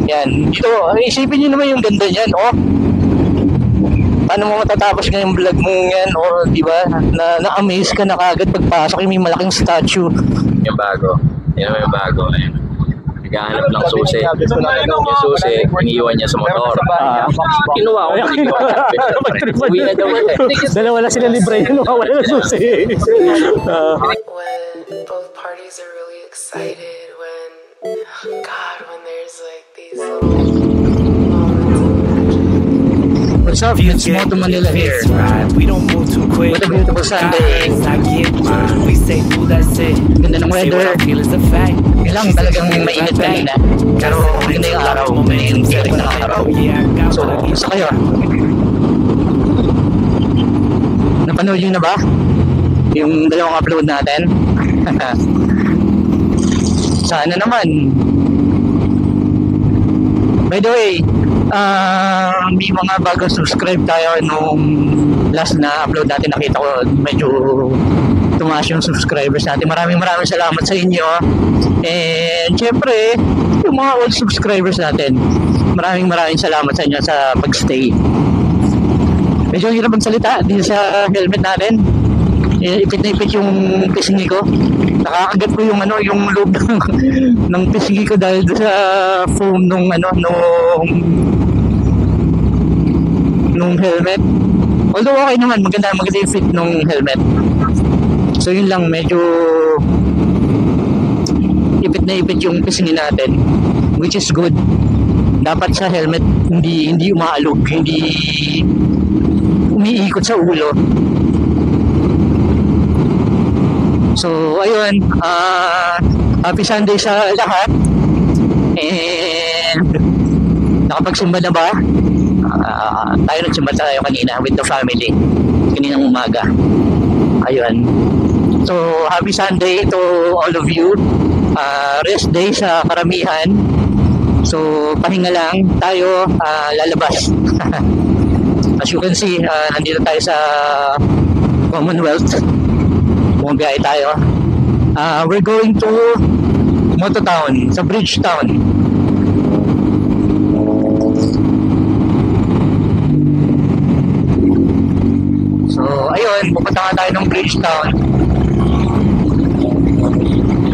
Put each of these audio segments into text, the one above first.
Yan. Dito, isipin nyo naman yung ganda niyan, oh. Paano mo matatapos nga yung vlog mo yan, oh, di ba? Na-amaze ka na kagad pagpasok yung may malaking statue. Yung bago. Yan yung bago. Ayun. Naghahanap ng susi. Yung susi, iniiwan niya sa motor. Kinuha ko. Uwi na daw. Dalawa na sila libre. Wala na susi. When both parties are really excited, when there's like these little What's up? It's Moto Manila here. We don't move too quick. What a beautiful Sunday. I get mine. We say, "Ooh, that's it." Ganda ng Say weather. what I feel is a fact. Ilang talagang mainit kanina. Pero maganda yung araw. May setting ng araw. So, gusto kayo? Napanood nyo na ba? Yung dalawang upload natin? Sana naman. By the way, may mga bagong subscribe tayo nung last na upload natin. Nakita ko medyo tumaas yung subscribers natin. Maraming salamat sa inyo. And syempre, yung mga old subscribers natin, maraming salamat sa inyo sa pagstay. Medyo hirap ang salita dito sa helmet natin. Ipit na ipit yung pisngi ko. Nakakagat ko yung yung loob ng pisngi ko dahil sa foam nung helmet. Although okay naman, maganda yung fit nung helmet. So yun lang, medyo ipit na ipit yung pisngi natin, which is good. Dapat sa helmet hindi umaalog, hindi umiikot sa ulo. So ayun, happy Sunday sa lahat. And nakapagsimba na ba? Tayo nagsimba tayo kanina with the family, kaninang umaga. Ayun. So happy Sunday to all of you. Rest day sa karamihan. So pahinga lang tayo, lalabas. As you can see, nandito tayo sa Commonwealth. Bumabiyahe tayo. We're going to Moto Town, sa Bridge Town. So, ayun, pupunta nga tayo ng Bridge Town.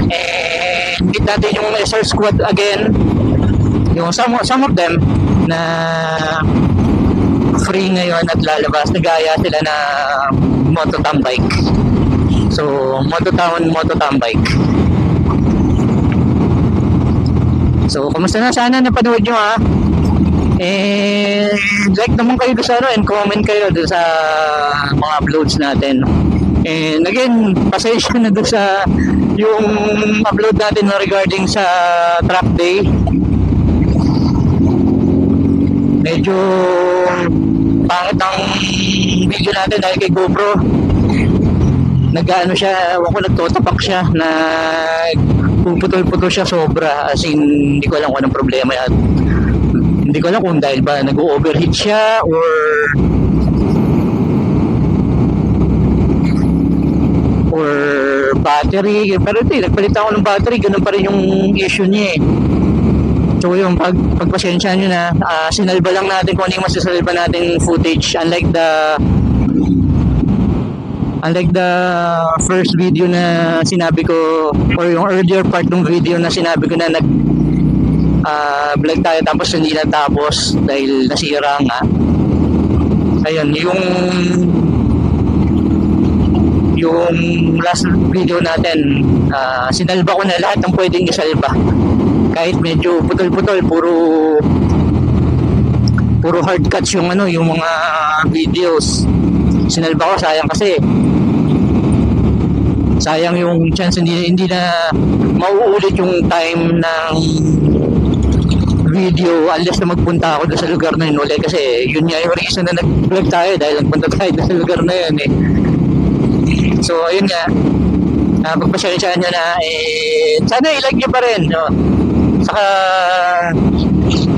And meet natin yung SR Squad again. Yung some of them na free ngayon at lalabas. Nagaya sila na Moto Town bike. So, Moto Town bike. So, kamusta na? Sana napanood nyo ha. And like naman kayo doon sa and comment kayo doon sa mga uploads natin. And again, pasensya na doon sa yung upload natin regarding sa track day. Medyo pangit ang video natin dahil kay GoPro. Nag-ano siya, nagtotapak siya, puputol-putol siya sobra, as in hindi ko alam kung anong problema at hindi ko alam kung dahil ba nag-overheat siya or battery, pero nagpalit ako ng battery, ganun pa rin yung issue niya eh. So yung pagpasensya nyo na, sinalba lang natin kung ano yung masasalba natin footage, unlike the first video na sinabi ko, or yung earlier part ng video na sinabi ko na vlog tayo tapos hindi natapos dahil nasira nga. Ayun, yung last video natin, sinalba ko na lahat ng pwedeng isalba. Kahit medyo putol-putol, puro hard cuts yung yung mga videos. Sinalba ko, sayang yung chance hindi na mauulit yung time ng video unless na magpunta ako doon sa lugar na yun ulit, kasi yun nga yung reason na nag-vlog tayo, dahil nagpunta tayo doon sa lugar na yun eh. So ayun nga, pagpasyensyahan nyo na, sana i-like nyo pa rin, no? Saka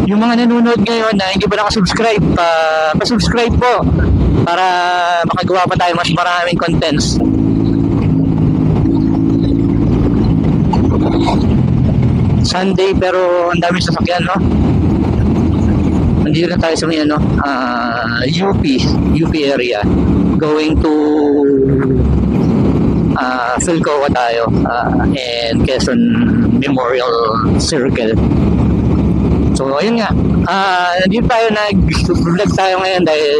yung mga nanonood ngayon na hindi pa nakasubscribe, pa-subscribe po para makagawa pa tayo mas maraming contents. Sunday pero ang dami sasakyan, no? Nandito na tayo sa may ano, UP area. Going to Philcoa tayo, and Quezon Memorial Circle. So ayun nga, nandito tayo nag-vlog tayo ngayon dahil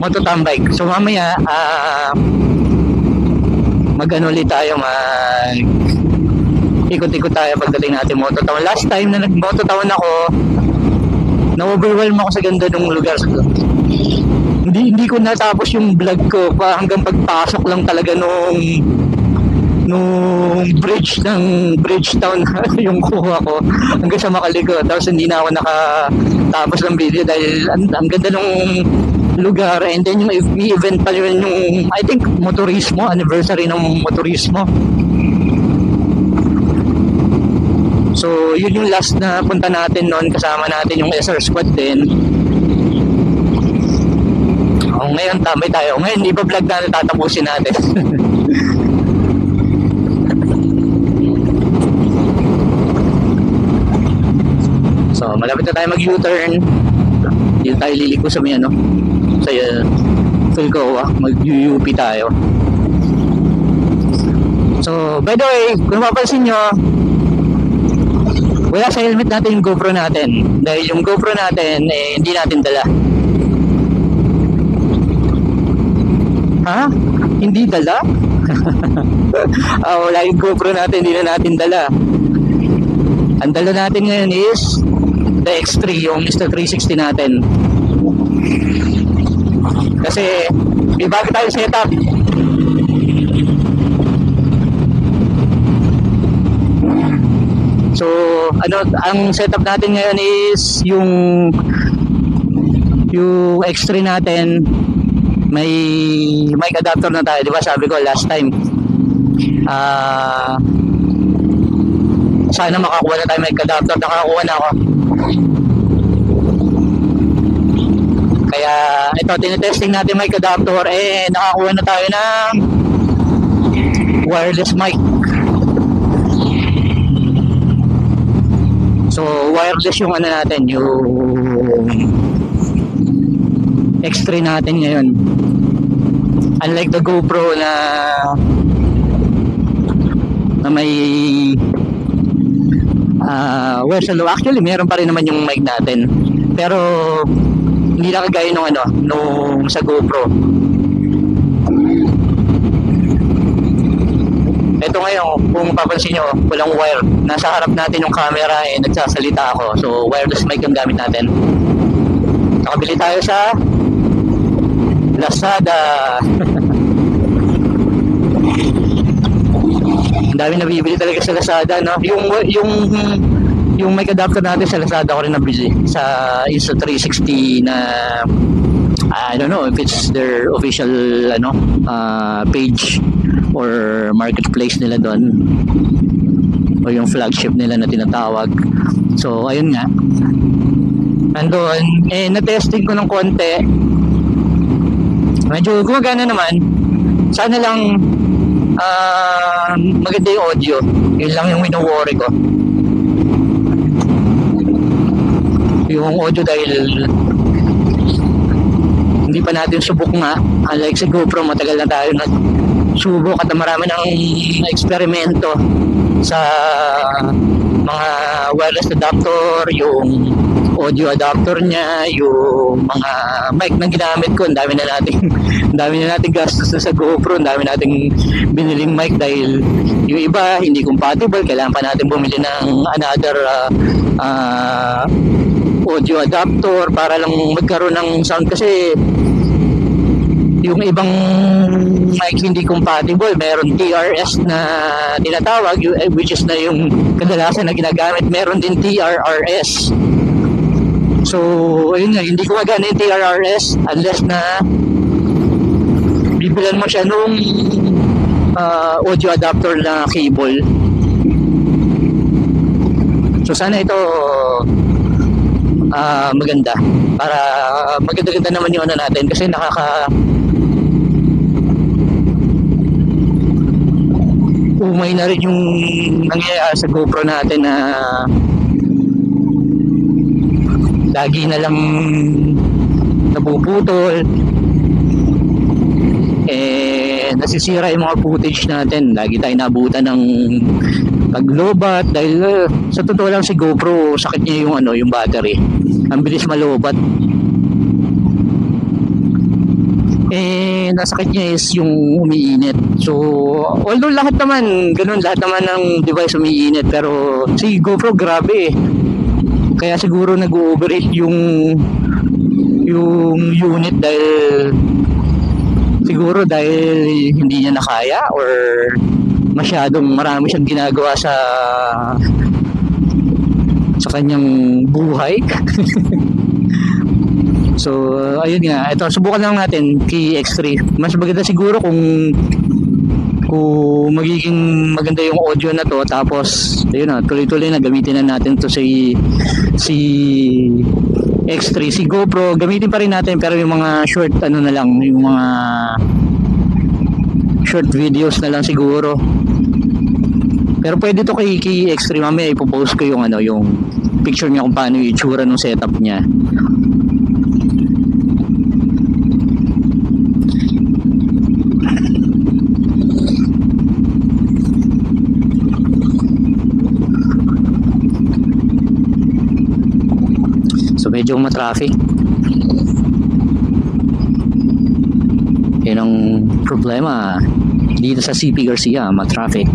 mototambike. So mamaya mag-ano ulit tayo, ikot-ikot tayo pagdating natin mototown. Last time na nag-mototown ako, na-overwhelm ako sa ganda ng lugar. Hindi ko natapos yung vlog ko pa hanggang pagpasok lang talaga nung bridge ng Bridgetown yung kuha ko hanggang sa Makaliko. Tapos hindi na ako nakatapos ng video dahil ang ganda nung lugar. And then yung event pa yun, yung I think motorismo, anniversary ng motorismo. So yun yung last na punta natin noon, kasama natin yung SR Squad din. Ngayon tambay tayo. Ngayon hindi pa vlog na tatapusin natin. So malapit na tayo mag-U-turn. Dito tayo liliko sa may ano, sa Philcoa, mag-UP tayo. So by the way, kung mapapansin nyo, wala sa helmet natin yung GoPro natin. Dahil yung GoPro natin, hindi natin dala. Ha? Hindi dala? Wala yung GoPro natin, hindi na natin dala. Ang dala natin ngayon is the X3, yung Insta360 natin. Kasi may bago tayong setup. So, ang setup natin ngayon is yung X3 natin, may mic adapter na tayo, di ba? Sabi ko last time, sana makakuha na tayo mic adapter. Nakakuha na ako. Kaya ito, tinitesting natin mic adapter, nakakuha na tayo ng wireless mic. So wireless yung ano natin, yung X3 natin ngayon. Unlike the GoPro na may actually meron pa rin naman yung mic natin. Pero hindi na kagaya nung sa GoPro. Ito ngayon, kung papansin nyo, walang wire. Nasa harap natin yung camera, nagsasalita ako. So wireless mic yung gamit natin. Nakabili tayo sa Lazada. Ang dami nabibili talaga sa Lazada, no? Yung mic adapter natin sa Lazada ko rin nabili sa Insta360 na I don't know if it's their official page or marketplace nila doon, o yung flagship nila na tinatawag. So ayun nga, andun, na-testing ko ng konti, medyo gumagana naman. Sana lang maganda yung audio. Yun lang yung wino-worry ko, yung audio, dahil hindi pa natin subok nga. Unlike sa GoPro, matagal na tayo nagsubok at marami ng eksperimento sa mga wireless adapter, yung audio adapter niya, yung mga mic na ginamit ko. Ang dami na natin gastos sa GoPro, ang dami nating biniling mic dahil yung iba hindi compatible, kailangan pa natin bumili ng another audio adapter para lang magkaroon ng sound. Kasi yung ibang mic hindi compatible, meron TRS na tinatawag, which is na yung kadalasan na ginagamit, meron din TRRS. So ayun nga, hindi ko magana yung TRRS unless na bibilan mo siya nung audio adapter na cable. So sana ito maganda, para maganda-ganda naman yung natin, kasi umay na rin yung nangyayari sa GoPro natin na lagi na lang napuputol, nasisira yung mga footage natin. Lagi tayo nabutan ng paglobat dahil sa totoo lang si GoPro, sakit niya yung yung battery, ang bilis malobat. Nasakit niya is yung umiinit. So although lahat naman ganun, lahat naman ng device umiinit, pero si GoPro grabe kaya siguro nag-overheat yung unit dahil hindi niya nakaya or masyadong marami siyang ginagawa sa kanyang buhay. So ayun nga, ito subukan lang natin kay X3. Mas maganda siguro kung magiging maganda yung audio na to, tapos ayun na, tuloy-tuloy na gamitin na natin to si X3. Si GoPro gamitin pa rin natin, pero yung mga short na lang, yung mga short videos na lang siguro. Pero pwede to kay X3. Mamaya ipopost ko yung yung picture niya kung paano yung itsura ng setup niya. So medyo matraffic. Yan ang problema dito sa CP Garcia, matraffic.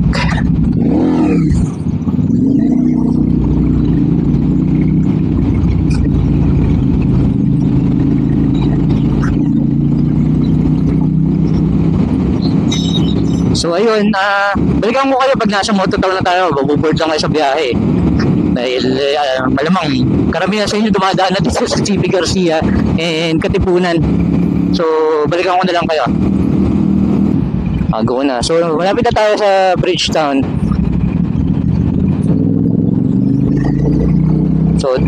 So ayun, balikan ko kayo pag nasa mototown na tayo. Babuboard lang kayo sa biyahe. Dahil malamang karamihan sa inyo dumadaan natin sa CP Garcia and Katipunan. So balikan ko na lang kayo. Go na. So malapit na tayo sa Bridgetown. So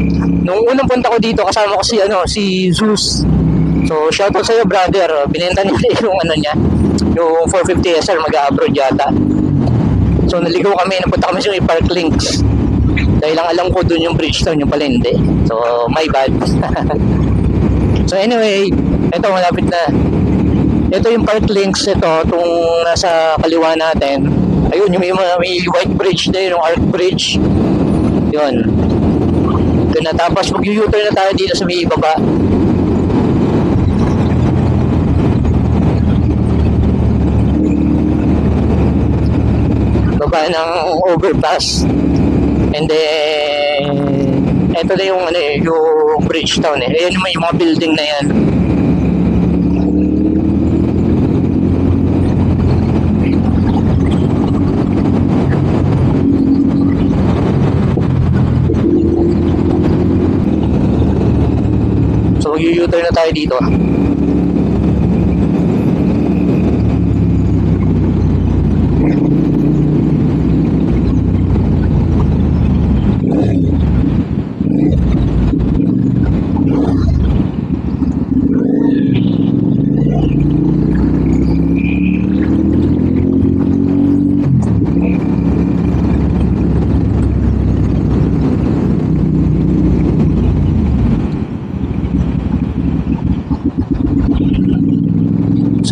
nung unang punta ko dito, kasama ko si Zeus. So shoutout sa iyo, brother. Binenta niya yung niya, yung 450 SR, mag-abroad yata. So naligaw kami, napunta kami sa Park Links. Dahil lang alam ko doon yung Bridgetown, yung pala hindi. So my bad. So anyway, ito malapit na. Ito yung Park Links, itong nasa kaliwa natin. Ayun, yung may white bridge na yun, yung arc bridge. Yun. Ito na, tapos mag-u-turn na tayo dito sa may baba. Baba ng overpass. And then ito na yung yung Bridgetown Ayan yung mga building na yan. So mag-u-turn na tayo dito.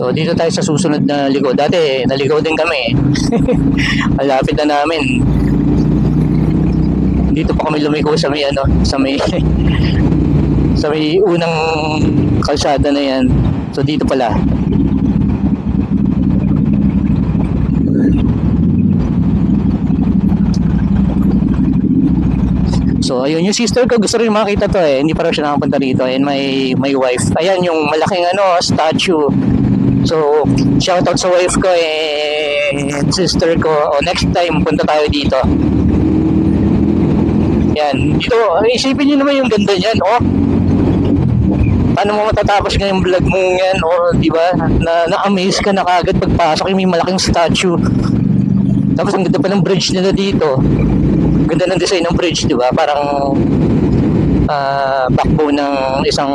So dito tayo sa susunod na ligo. Dati naligaw din kami. Malapit na namin. Dito pa kami lumiko sa may sa may unang kalsada na yan. So dito pala. So ayun, yung sister ko gusto rin makita to hindi pa raw siya nakapunta dito. And my wife. Ayan yung malaking statue. So, shoutout sa wife ko and sister ko. Next time, punta tayo dito. Yan. Dito, isipin nyo naman yung ganda niyan, Paano mo matatapos ngayong vlog mo yan, diba? Na-amaze ka na kagad pagpasok yung may malaking statue. Tapos ang ganda pa ng bridge nila dito. Ganda ng design ng bridge, diba? Parang backbone ng isang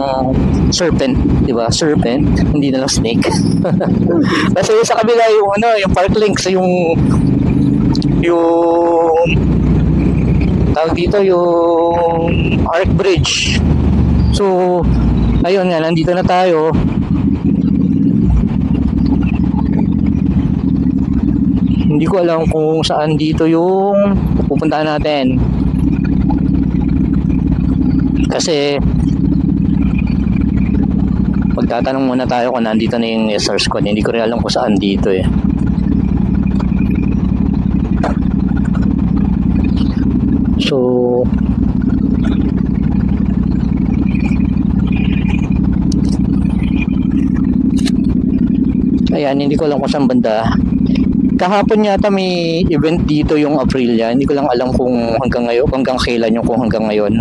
serpent, di ba? Serpent, hindi na lang snake. Kasi sa kabila yung Park Links, yung yung tawag dito yung Arc Bridge. So ayun nga, nandito na tayo. Hindi ko alam kung saan dito yung pupuntahan natin. Kasi magtatanong muna tayo kung nandito na yung SR Squad. Hindi ko rin alam kung saan dito eh. So ayan, hindi ko alam kung saan banda. Kahapon yata may event dito yung Aprilia. Hindi ko lang alam kung hanggang ngayon, hanggang kailan yung kung hanggang ngayon.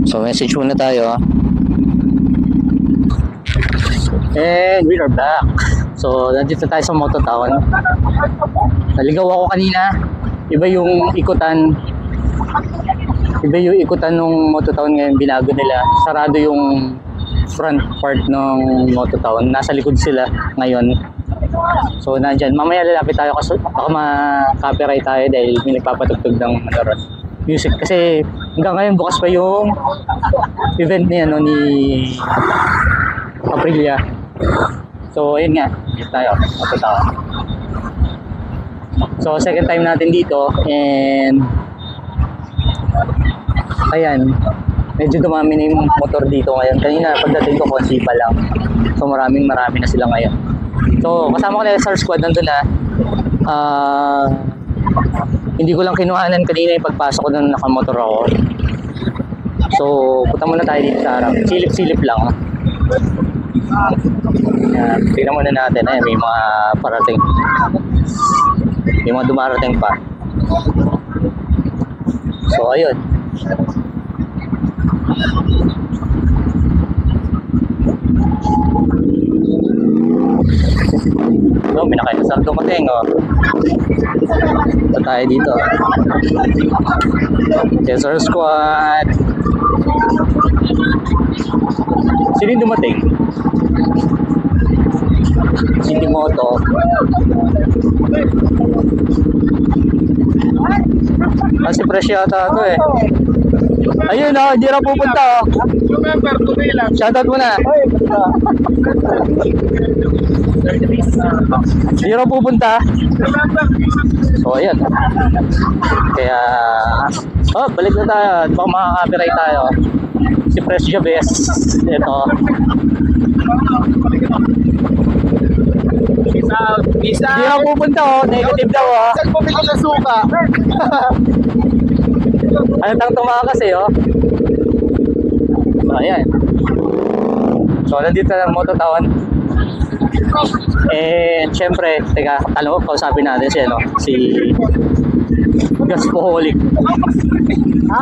So message muna tayo. And we are back. So nandito tayo sa Mototown. Naligaw ako kanina. Iba yung ikutan. Iba yung ikutan ng Mototown ngayon, binago nila. Sarado yung front part ng Mototown. Nasa likod sila ngayon. So nandyan. Mamaya lalapit tayo kasi baka ma-copyright tayo dahil may nagpapatugtog ng music. Kasi hanggang ngayon bukas pa yung event ni Aprilia. So ayun nga. Dito tayo. Mototown. So second time natin dito and ayan, medyo dumami na yung motor dito ngayon. Kanina pagdating ko, konsi pa lang. So marami na sila ngayon. So kasama ko na yung SR Squad, nandun na. Hindi ko lang kinuhanan kanina yung pagpasok ko nung nakamotor ako. So punta muna tayo dito sa harap. Silip-silip lang. Ayan, tingnan muna natin. Ayan, may mga parating. May mga dumarating pa. So ayun. So, may nakaitasal dumating, oh. Ito tayo dito. SR Squad. Sino yung dumating? City Moto. Kasi fresh yata ito eh. Ayun oh, hindi na pupunta oh. Shoutout muna. Hindi na pupunta. So ayan. Kaya balik na tayo. Baka makaka-copyright tayo. Si Fresh Jabez. Ito. Isa. Hindi na pupunta oh. Negative daw oh. Saan pumili na suka? Ano tang tumakas eh oh. So ayan. So nandito na ang Mototown. And syempre, teka, kausapin natin si si Gaspoholic. Ha?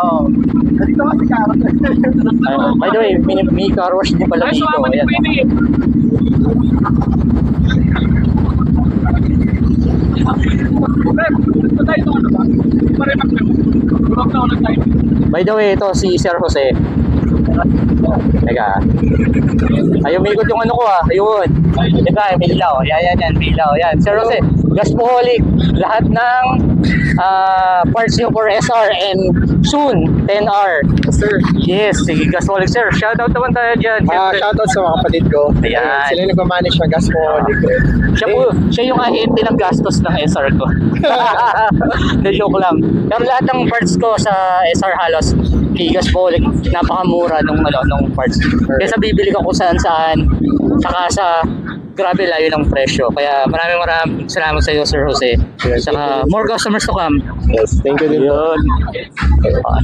Oo. Dito kasi karo. By the way, may car wash din pala dito. Ayan. By the way, ito si Sir Jose. Teka. Ayaw umikot yung ano ko ah. Ayun. Teka, may ilaw. Yan. May ilaw. Yan. Sir Jose, Gaspoholic. Lahat ng parts nyo for SR and soon 10R. Sir. Yes, sige Gaspoholic sir. Shoutout naman tayo dyan. Shoutout sa mga kapatid ko. Ayan. Sila yung nagmamanage ng gas ko. Siya yung ahente ng gastos ng SR ko. Hindi, joke lang. Pero lahat ng parts ko sa SR halos kay Gaspoholic, napakamura nung parts. Kaya bibili ko kung saan, saka sa grabe layo ng presyo. Kaya maraming salamat sa iyo Sir Jose. Saka more customers to come. Yes, thank you din. Yun.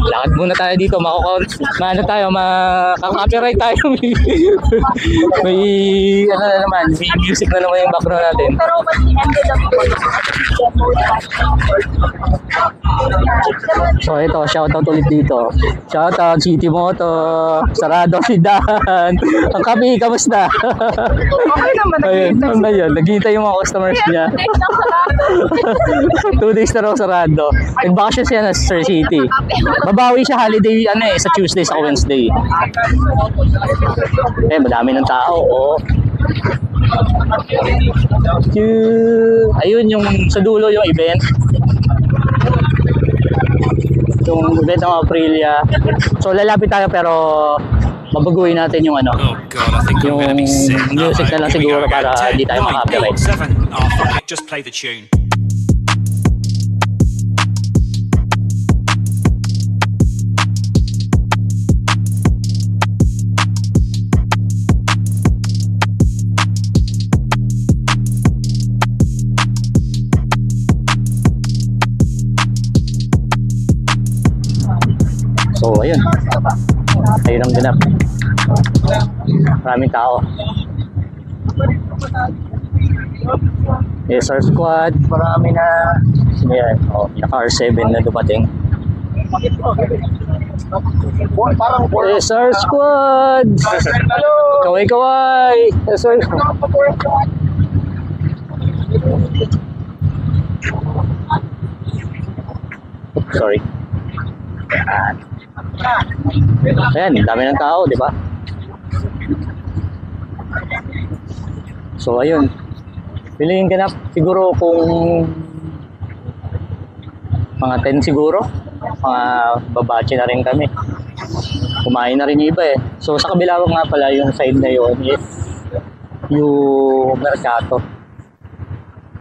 Lakad muna tayo dito. Makaka-copyright tayo. may ano na naman, may music na naman yung background natin. So ito, shoutout ulit dito. Shoutout City Moto, Sarado Sidahan. Ang kami, kamusta? Okay naman. Ayun, nagkita yung mga customers niya. 2 days na raw sarado. Nagbakasyon siya na Star City. Babawi siya holiday sa Tuesday sa Wednesday. Madami ng tao. Oh. Ayun yung sa dulo yung event. Yung event ng Aprilia. So lalapit tayo pero babaguhin natin yung Oh God, I think I'm gonna be sick. music na lang Here we siguro go again. para 10, hindi tayo 9, maka-copyright. 8, 7. Oh, fuck it. Just play the tune. So ayun. Ayun ang ganap. Maraming tao. SR Squad, marami na. Sino yan? Oh, naka R7 na dumating. SR Squad! Kaway-kaway! SR Sorry. Ayan, dami ng tao, di ba? So, ayun. Piliin ganap siguro kung mga 10 siguro. Mga babache na rin kami. Kumain na rin yung iba eh. So, sa kabila nga pala yung side na yun is yung Mercato.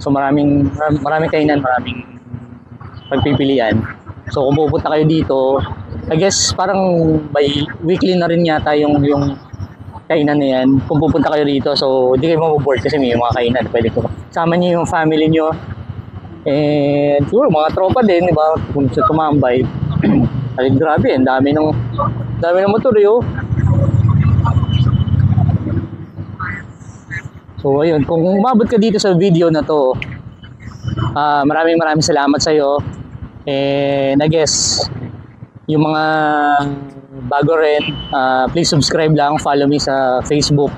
So, maraming kainan, maraming pagpipilian. So, kung pupunta kayo dito, I guess parang by weekly na rin yata yung kainan na yan. Kung pupunta kayo dito, so hindi kayo maboboard kasi may mga kainan. Pwede ko sama niyo yung family niyo. And siguro mga tropa din, di ba? Kung sa tumambay. Ay, grabe, ang dami ng motor yun. So ayun, kung umabot ka dito sa video na to, maraming salamat sa iyo. And I guess yung mga bago rin, please subscribe lang, follow me sa Facebook,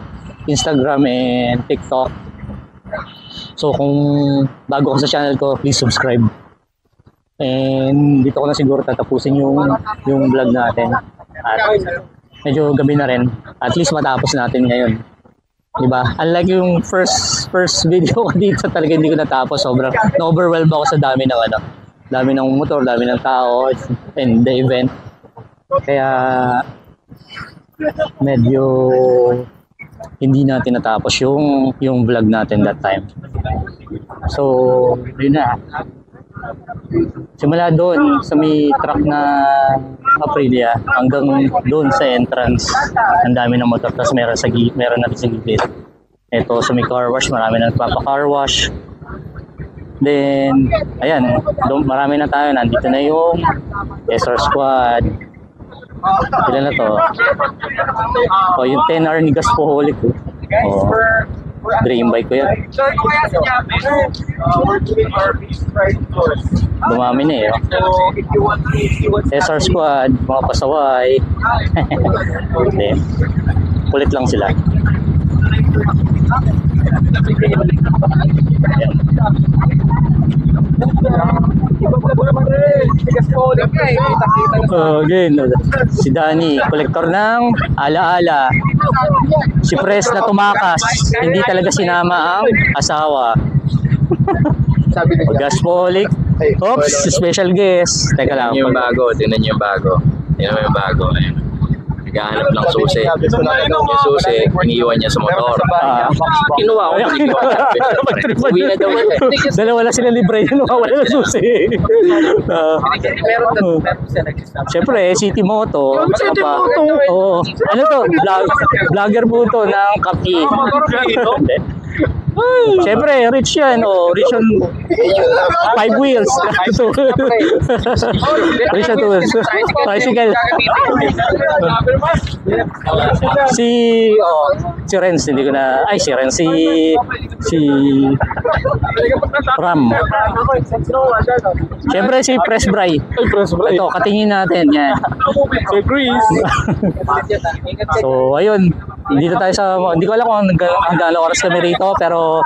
Instagram, and TikTok. So kung bago ka sa channel ko, please subscribe. And dito ko na siguro tatapusin yung vlog natin. At medyo gabi na rin. At least matapos natin ngayon. Diba? Unlike yung first video ko dito, talaga hindi ko natapos. Sobrang na-overwhelm ako sa dami ng motor, dami ng tao, and the event. Kaya medyo hindi natin natapos yung vlog natin that time. So, yun na. Simula doon sa may truck na Aprilia hanggang doon sa entrance, ang dami ng motor. Tapos meron na sa gilid. Ito sa may car wash, marami na nagpapa-car wash. Then, ayan, marami na tayo. Nandito na yung SR Squad. Ilan na to? O, yung 10R ni Gaspoholic. O, dream bike ko yan. Dumami na eh. SR Squad, mga pasaway. Hindi. Kulit lang sila. Again, si Danny, kolektor ng alaala. Si Pres na tumakas, hindi talaga sinama ang asawa. Gaspoholic. Oops, special guest. Teka lang. Tingnan niyo yung bago. Ayun. Naghahanap ng susi. Yung susi, iniiwan niya sa motor. Kinuha ko. Uwi na daw eh. Dalawa lang sila libre yun. Wala na susi. Siyempre, City Moto. Oo. Ano to? Vlogger po to ng Kapi. Siyempre, rich yan. Rich on 5 wheels. Rich on tools. Tricycle. Si Renz, hindi ko na, si Renz, si Ram. Siyempre si Press Bray. Ito, katingin natin, yan. Si Chris. So, ayun, dito tayo hindi ko alam kung hanggang oras kami rito, pero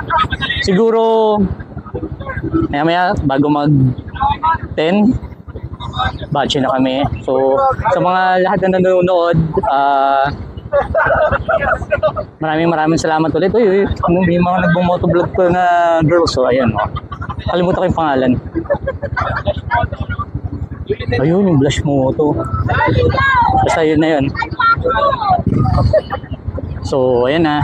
siguro, maya bago 10. Batch na kami. So, sa mga lahat na nanonood, maraming salamat ulit. Uy, may mga nagbumotovlog ko na girls. So, ayan. Kalimutan ko yung pangalan. Ayun, yung blush moto. Basta yun na yun. So, ayan na.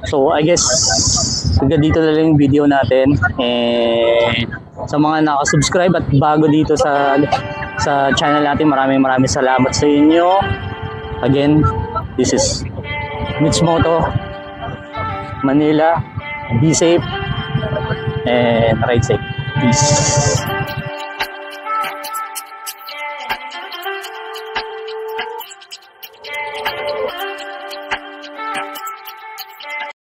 So, I guess hanggang dito na lang yung video natin. Sa mga nakasubscribe at bago dito sa channel natin, maraming salamat sa inyo. Again, this is Mitch Moto, Manila. Be safe and ride safe. Peace.